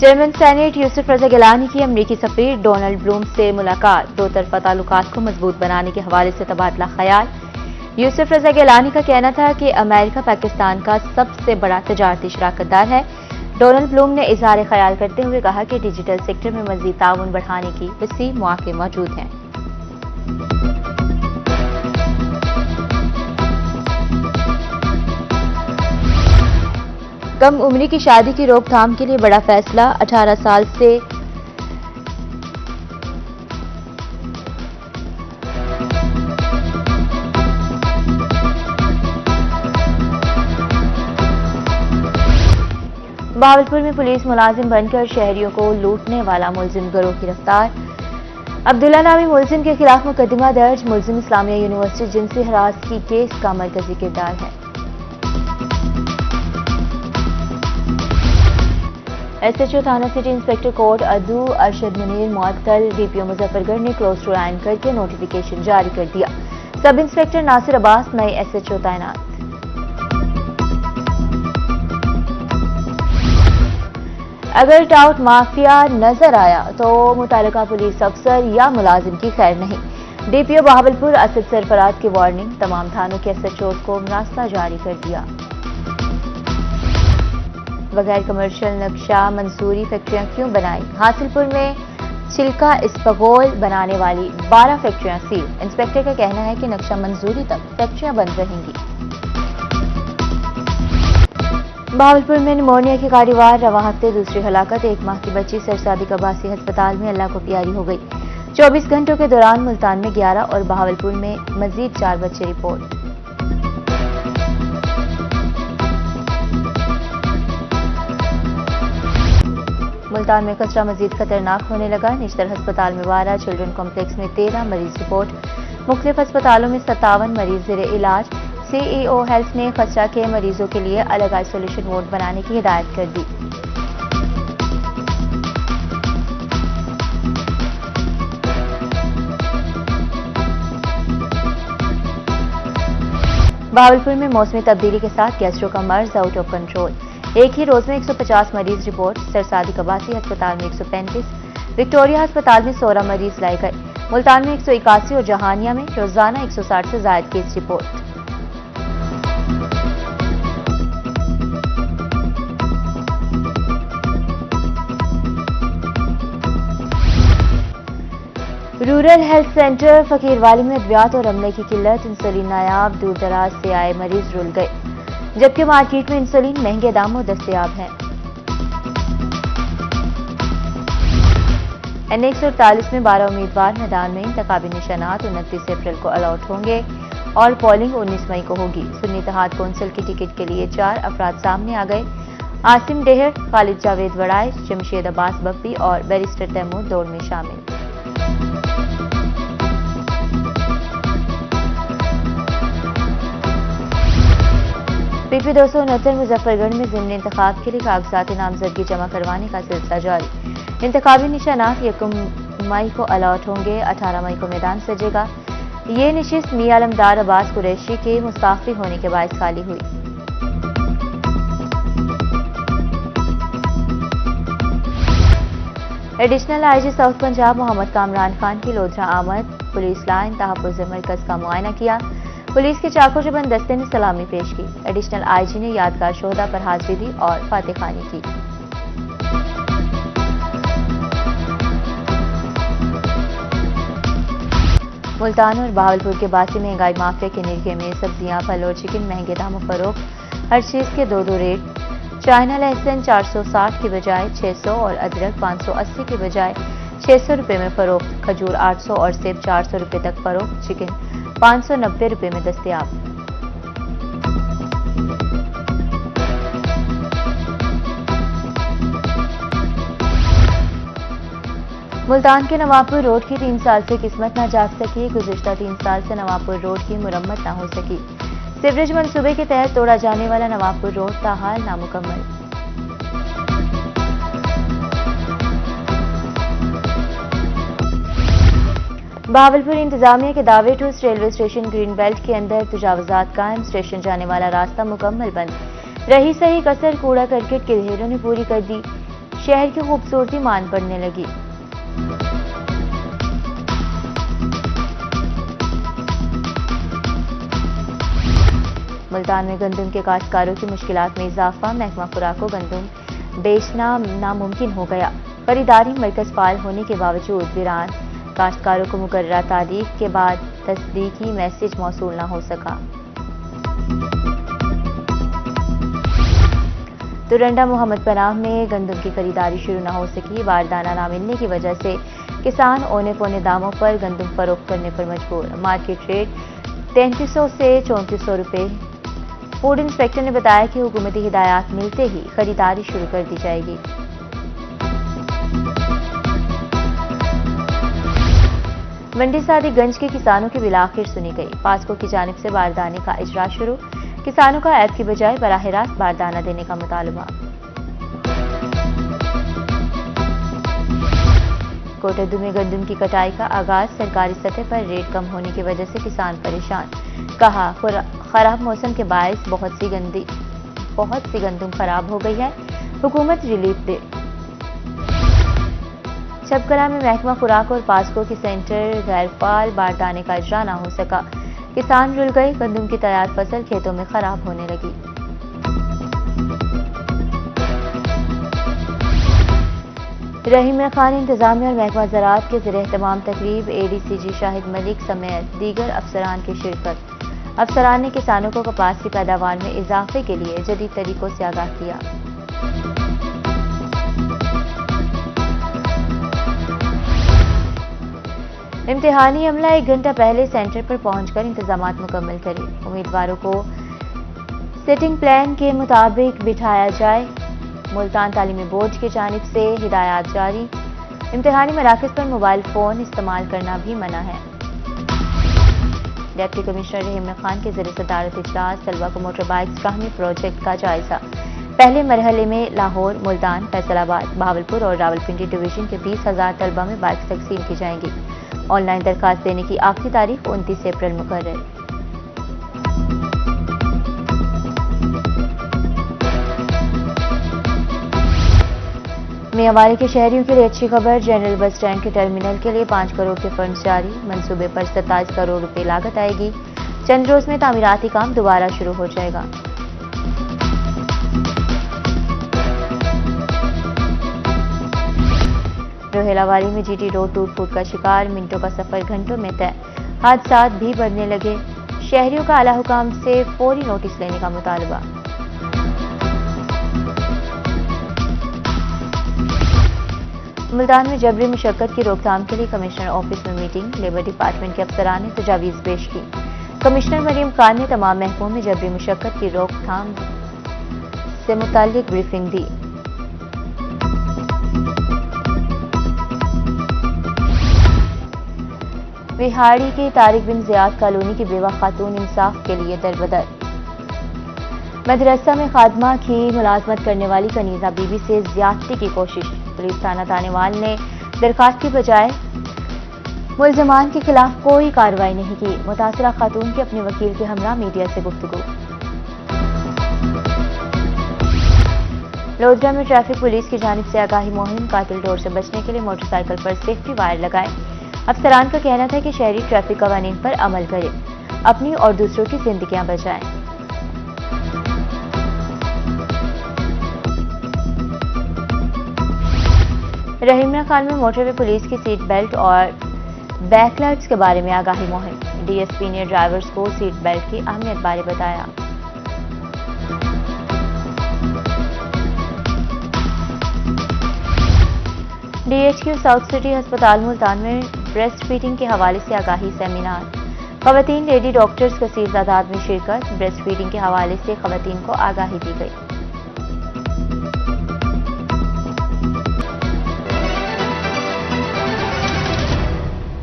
German senate Yusuf रजा गिलानी की अमरीकी सफीर Donald Bloom से मुलाकात, दो तरफा ताल्लुकात को मजबूत बनाने के हवाले से तबादला ख्याल। यूसुफ रजा गिलानी का कहना था कि अमेरिका पाकिस्तान का सबसे बड़ा तजारती शराकतदार है। डोनाल्ड ब्लूम ने इजहार ख्याल करते हुए कहा कि डिजिटल सेक्टर में मजीद ताउन बढ़ाने की वसी मौके मौजूद हैं। कम उम्री की शादी की रोकथाम के लिए बड़ा फैसला, 18 साल से बहावलपुर में पुलिस मुलाजिम बनकर शहरियों को लूटने वाला मुलजिम गिरोह गिरफ्तार। अब्दुल्ला नामी मुलजिम के खिलाफ मुकदमा दर्ज, मुलजिम इस्लामिया यूनिवर्सिटी जिनसी हरासगी केस का मरकजी किरदार है। एसएचओ थाना सिटी इंस्पेक्टर कोर्ट अदू अरशद मुनीर मुअत्तल, डीपीओ मुजफ्फरगढ़ ने क्लोज टू लाइन करके नोटिफिकेशन जारी कर दिया। सब इंस्पेक्टर नासिर अब्बास नए एसएचओ तैनात। अगर टाउट माफिया नजर आया तो मुतालिका पुलिस अफसर या मुलाजिम की खैर नहीं, डीपीओ बहावलपुर असद सरफराज की वार्निंग, तमाम थानों के एसएचओ को रास्ता जारी कर दिया। बगैर कमर्शियल नक्शा मंसूरी फैक्ट्रियां क्यों बनाई, हासिलपुर में छिलका इस्पगोल बनाने वाली 12 फैक्ट्रियां सील, इंस्पेक्टर का कहना है कि नक्शा मंजूरी तक फैक्ट्रियां बंद रहेंगी। बहावलपुर में निमोनिया की कारीवार, रवा हफ्ते दूसरी हलाकत, 1 माह की बच्ची सरसादिक अब्बासी अस्पताल में अल्लाह को प्यारी हो गई। 24 घंटों के दौरान मुल्तान में 11 और बहावलपुर में मजीद 4 बच्चे रिपोर्ट। मुल्तान में खतरा मजीद खतरनाक होने लगा, निश्तर अस्पताल में 12, चिल्ड्रन कॉम्प्लेक्स में 13 मरीज रिपोर्ट, मुख्तलिफ अस्पतालों में 57 मरीज जेर इलाज। सीईओ हेल्थ ने खतरा के मरीजों के लिए अलग आइसोलेशन वार्ड बनाने की हिदायत कर दी। बहावलपुर में मौसमी तब्दीली के साथ गैस्ट्रो का मर्ज आउट ऑफ कंट्रोल, एक ही रोज में 150 मरीज रिपोर्ट, सरसादिक अब्बासी अस्पताल में 135, विक्टोरिया अस्पताल में 16 मरीज लाए गए, मुल्तान में 181 और जहानिया में रोजाना 160 से ज्यादा case report. Rural health centre Fakirwali में अद्वियात और अमले की किल्लत, इंसुलिन नायाब, दूर दराज से आए मरीज रुल गए, जबकि मार्केट में इंसुलिन महंगे दामों दस्तयाब है। N148 में 12 उम्मीदवार मैदान में, इंतखाबी निशानात 29 अप्रैल को अलॉट होंगे और पोलिंग 19 मई को होगी। सुन्नी इत्तेहाद कौंसिल की टिकट के लिए 4 अफराद सामने आ गए, आसिम डेहर, खालिद जावेद वड़ाई, जमशेद अब्बास बप्पी और बैरिस्टर तैमूर दौड़ में शामिल। पीपी 269 मुजफ्फरगढ़ में ज़िमनी इंतखाब के लिए कागजात नामजदगी जमा करवाने का सिलसिला जारी, इंतखाबी निशानात 1 मई को अलॉट होंगे, 18 मई को मैदान सजेगा। ये नशिस्त मियां आलमदार अब्बास कुरैशी के मुस्ताफी होने के बायस खाली हुई। Additional IG south Punjab Mohammad Kamran Khan की लोधरा आमद, पुलिस लाइन तहफ़्फ़ुज़ मरकज का मुआयना किया, पुलिस के चाको चबंद दस्ते ने सलामी पेश की। एडिशनल आईजी ने यादगार शोहदा पर हाजिरी दी और फातिहानी की। मुल्तान और बहावलपुर के बासी महंगाई माफिया के निरखे में सब्जियां, फल और चिकन महंगे दामों फरोख्त, हर चीज के 2-2 रेट। चाइना लहसुन 460 की बजाय 600 और अदरक 580 की बजाय 600 रुपये में फरोख्त, खजूर 800 और सेब 400 रुपये तक फरोख्त, चिकन 590 रुपये में दस्तयाब। मुल्तान के नवाबपुर रोड की 3 साल से किस्मत न जाग सकी, गुज़िश्ता 3 साल से नवाबपुर रोड की मुरम्मत न हो सकी। सीवरेज मंसूबे के तहत तोड़ा जाने वाला नवाबपुर रोड ताहाल नामुकम्मल। बहावलपुर इंतजामिया के दावे ठूस, रेलवे स्टेशन ग्रीन बेल्ट के अंदर तजावुजात कायम, स्टेशन जाने वाला रास्ता मुकम्मल बंद। रही सही कसर कूड़ा करकट के ढेरों ने पूरी कर दी। शहर की खूबसूरती मान पड़ने लगी। मुल्तान में गंदम के काश्तकारों की मुश्किलात में इजाफा, महकमा खुराक को गंदम बेचना नामुमकिन हो गया। खरीदारी मरकज फाल होने के बावजूद वीरान, काश्तकारों को मुकर्ररा तारीख के बाद तस्दीकी मैसेज मौसूल न हो सका। तुरंडा मोहम्मद पनाह में गंदम की खरीदारी शुरू न हो सकी। बारदाना न मिलने की वजह से किसान औने पौने दामों पर गंदम फरोख्त करने पर मजबूर। मार्केट रेट 3300 से 3400 रुपए। फूड इंस्पेक्टर ने बताया कि हुकूमती हिदायत मिलते ही खरीदारी शुरू कर दी जाएगी। मंडी सादिकगंज के किसानों की बिलाखिर सुनी गई। पास्को की जानिब से बारदाने का इजरा शुरू। किसानों का ऐप की बजाय बराह रास्त बारदाना देने का मुतालबा। कोटद्दू में गंदम की कटाई का आगाज। सरकारी सतह पर रेट कम होने की वजह से किसान परेशान। कहा, खराब मौसम के बायस बहुत सी गंदम खराब हो गई है, हुकूमत रिलीफ दे। छपकला में महकमा खुराक और पास्को के सेंटर गैरफाल, बारदाने का इजरा न हो सका। किसान रुल गए। गंदम की तैयार फसल खेतों में खराब होने लगी। रहीम खान इंतजामिया और महकमा ज़राअत के ज़रिए तमाम तकरीब। ADCG शाहिद मलिक समेत दीगर अफसरान की शिरकत। अफसरान ने किसानों को कपास की पैदावार में इजाफे के लिए जदीद तरीकों से आगाह किया। इम्तिहानी अमला 1 घंटा पहले सेंटर पर पहुंचकर इंतजामात मुकम्मल करें। उम्मीदवारों को सिटिंग प्लान के मुताबिक बिठाया जाए। मुल्तान तालीमी बोर्ड की जानिब से हिदायत जारी। इम्तिहानी मराकज़ पर मोबाइल फोन इस्तेमाल करना भी मना है। डिप्टी कमिश्नर रहीम खान के ज़रिए सदारत इजलास। तलबा को मोटर बाइक्स फ्राहमी प्रोजेक्ट का जायजा। पहले मरहले में लाहौर, मुल्तान, फैसलाबाद, बहावलपुर और रावलपिंडी डिवीजन के 20,000 तलबा में बाइक्स तकसीम की जाएंगी। ऑनलाइन दरखास्त देने की आखिरी तारीख 29 अप्रैल मुकर्रर। मियांवारी के शहरियों के लिए अच्छी खबर। जनरल बस स्टैंड के टर्मिनल के लिए 5 करोड़ के फंड जारी। मंसूबे पर 27 करोड़ रुपए लागत आएगी। चंद रोज में तामीराती काम दोबारा शुरू हो जाएगा। रोहेलावाली में GT रोड टूट फूट का शिकार। मिनटों का सफर घंटों में तय। हादसात भी बढ़ने लगे। शहरियों का आला हुकाम से फौरी नोटिस लेने का मुतालबा। मुल्तान में जबरी मुशक्कत की रोकथाम के लिए कमिश्नर ऑफिस में मीटिंग। लेबर डिपार्टमेंट के अफसरान ने तजावीज़ पेश की। कमिश्नर मरियम खान ने तमाम महकमों में जबरी मुशक्कत की रोकथाम से मुताल्लिक ब्रीफिंग दी। विहाड़ी की तारिक बिन ज़ियाद कॉलोनी की बेवा खातून इंसाफ के लिए दरबदर। मदरसा में खादमा की मुलाजमत करने वाली कनीज़ा बीबी से ज्यादती की कोशिश। पुलिस थाना तानेवाल ने दरखास्त की बजाय मुल्जमान के खिलाफ कोई कार्रवाई नहीं की। मुतासरा खातून के अपने वकील के हमरा मीडिया से गुफ्तगू। लोधरा में ट्रैफिक पुलिस की जानिब से आगाही मुहिम। कातिल डोर से बचने के लिए मोटरसाइकिल पर सेफ्टी वायर लगाए। अफसरान का कहना था कि शहरी ट्रैफिक कवानीन पर अमल करें, अपनी और दूसरों की जिंदगियां बचाएं। रहीम खान में मोटरवे पुलिस की सीट बेल्ट और बैकलाइट्स के बारे में आगाही मुहिम। DSP ने ड्राइवर्स को सीट बेल्ट की अहमियत बारे बताया। DHQ साउथ सिटी अस्पताल मुल्तान में ब्रेस्ट फीडिंग के हवाले से आगाही सेमिनार। खवातीन लेडी डॉक्टर्स कसीर तादाद में शिरकत। ब्रेस्ट फीडिंग के हवाले से खवातीन को आगाही दी गई।